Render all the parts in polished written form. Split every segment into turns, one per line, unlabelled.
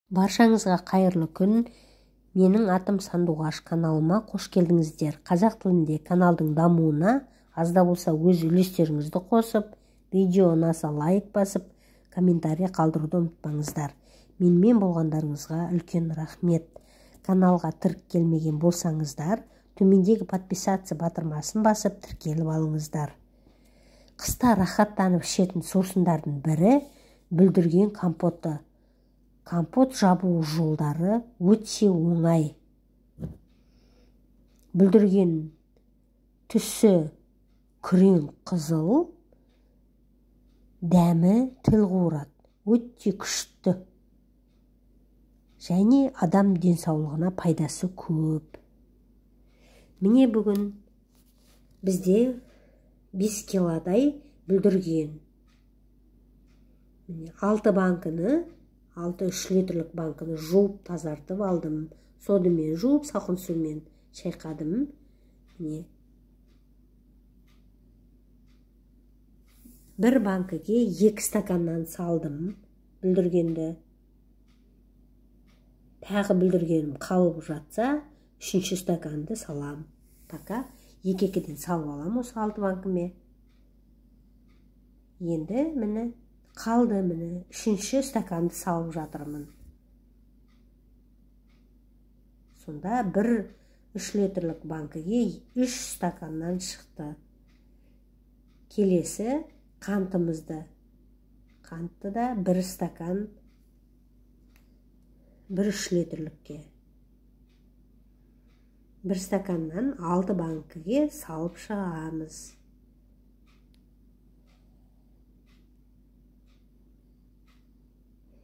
Баршаңызға қайырлы күн. Менің атым Сандуғаш, каналыма қош келдіңіздер. Қазақ тілінде каналдың дамуына азда болса өз үлестеріңізді қосып, видео ұнаса лайк басып, комментарий қалдыруды ұмытпаңыздар. Менімен болғандарыңызға үлкен рахмет. Каналға тіркелмеген болсаңыздар, төмендегі подписаться батырмасын басып тіркеліп алыңыздар. Қыста рахаттанып ішетін сусындардың бірі бүлдірген компоты. Компот жабу жолдары өте оңай. Бүлдірген түсі күрең қызыл, дәмі тіл қуырады, өте күшті. Және адам денсаулығына пайдасы көп. Міне бүгін бізде 5 килодай бүлдірген. 6 банкыны, 6-3 литрлік банкыны жуып тазартып алдым. Содымен жуып, салқын сумен шайқадым. Бір банкіге 2 стаканнан салдым бүлдіргенді. Тағы бүлдіргенім қалып жатса, 3-ші стаканды салам. Така 2-2-ден салып алам осы 6 банкіме. Енді міне қалды, міне 3-ші стаканды салып жатырмын. Сонда 1-3 литрлік банкіге 3 стаканнан шықты. Келесі қантымызды. Қантты да 1 стакан 1-3 литрлікке. 1 стаканнан 6 банкіге салып шығамыз.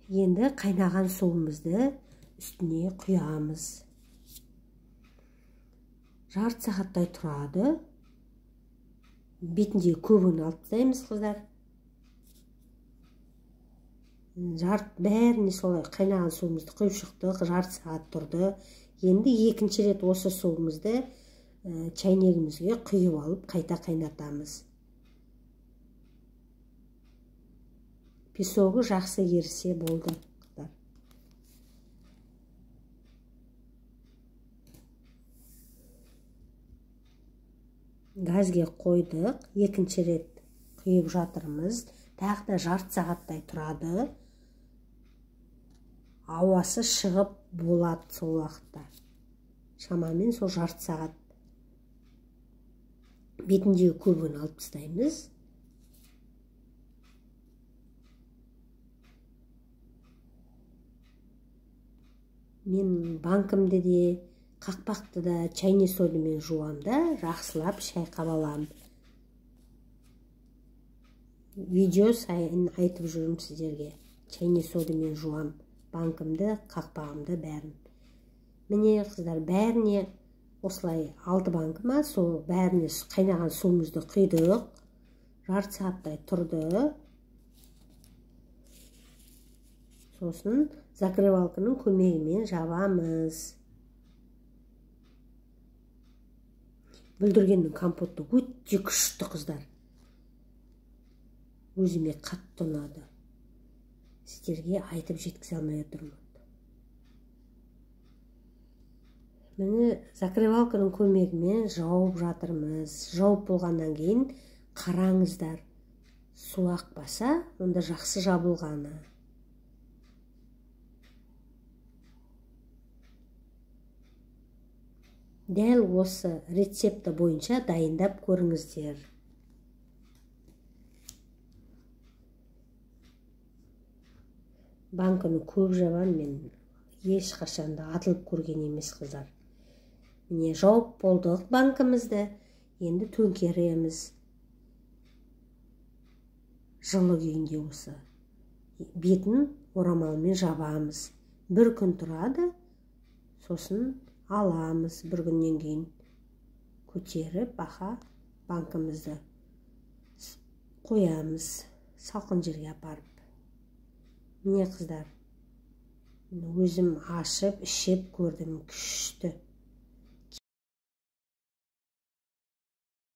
Енді қайнаған суымызды үстіне құямыз. Жарты сағаттай тұрады. Бетінде көбін алып тастаймыз, қыздар. Бәріне солай қайнаған суымызды құйып шықтық, жарты сағат тұрды. Енді екінші рет осы суымызды чайнегімізге құйып алып қайта қайнатамыз. Песогы жақсы ерісе болды. Газге қойдық, екінші рет құйып жатырмыз. Тағы да жарты сағаттай тұрады. Ауасы шығып болады сол уақытта. Шамамен сол жарты сағат. Бетіндегі көбін алып тастаймыз. Мен банкімді де, қақпақты да чайный содамен жуамда, жақсылап шайқап алам. Видео сайын айтып жүрмін сіздерге. Чайный содамен жуам банкімді, қақпағымды бәрін. Міне қыздар, бәріне осылай 6 банкыма, сол бәріне қайнаған суымызды құйдық. Жарты сағаттай тұрды. Сосын закрывалканың көмегімен жабамыз. Бүлдіргеннің компоты өте күшті, қыздар. Өзіме қатты ұнады. Сіздерге айтып жеткізе алмай отырмын. Міне закрывалканың көмегімен жауып жатырмыз. Жауып болғаннан кейін қараңыздар. Су ақпаса, онда жақсы жабылғаны. Дәл осы рецепті бойынша дайындап көріңіздер. Банкыны көп жабам, мен ешқашанда атылып көрген емес, қыздар. Міне жауып болдық банкымызды, енді төңкереміз. Жылы күйінде осы. Бетін орамалмен жабамыз. 1 күн тұрады, сосын аламыз. 1 күннен кейін көтеріп, банкымызды қоямыз, салқын жерге апарып. Міне қыздар, өзім ашып, ішіп көрдім, күшті.